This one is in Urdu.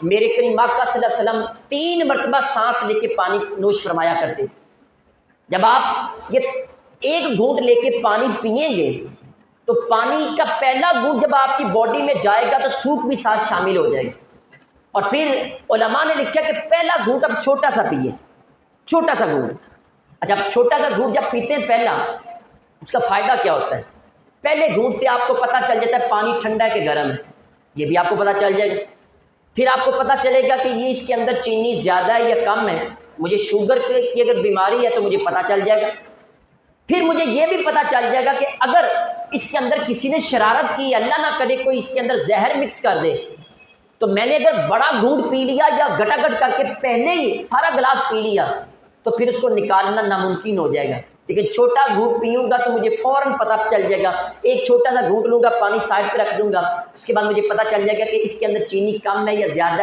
میرے کریم آقا صلی اللہ علیہ وسلم 3 مرتبہ سانس لے کے پانی نوش فرمایا کرتے تھے۔ جب آپ یہ ایک گھونٹ لے کے پانی پئیں گے تو پانی کا پہلا گھونٹ جب آپ کی باڈی میں جائے گا تو تھوک بھی ساتھ شامل ہو جائے گی، اور پھر علماء نے لکھا کہ پہلا گھونٹ اب چھوٹا سا پیئے، چھوٹا سا گھونٹ۔ اچھا، چھوٹا سا گھونٹ جب پیتے ہیں پہلا، اس کا فائدہ کیا ہوتا ہے؟ پہلے گھونٹ سے آپ کو پتہ چل جاتا ہے پانی ٹھنڈا ہے کہ گرم ہے، یہ بھی آپ کو پتہ چل جائے گا۔ پھر آپ کو پتہ چلے گا کہ یہ اس کے اندر چینی زیادہ ہے یا کم ہے، مجھے شوگر کی اگر بیماری ہے تو مجھے پتہ چل جائے گا۔ پھر مجھے یہ بھی پتہ چل جائے گا کہ اگر اس کے اندر کسی نے شرارت کی، اللہ نہ کرے کوئی اس کے اندر زہر مکس کر دے، تو میں نے اگر بڑا گھونٹ پی لیا یا گٹا گٹ کر کے پہلے ہی سارا گلاس پی لیا تو پھر اس کو نکالنا ناممکن ہو جائے گا۔ لیکن چھوٹا گھونٹ پیوں گا تو مجھے فوراً پتہ چل جائے گا، ایک چھوٹا سا گھونٹ لوں گا، پانی سائڈ پہ رکھ دوں گا، اس کے بعد مجھے پتہ چل جائے گا کہ اس کے اندر چینی کم ہے یا زیادہ ہے۔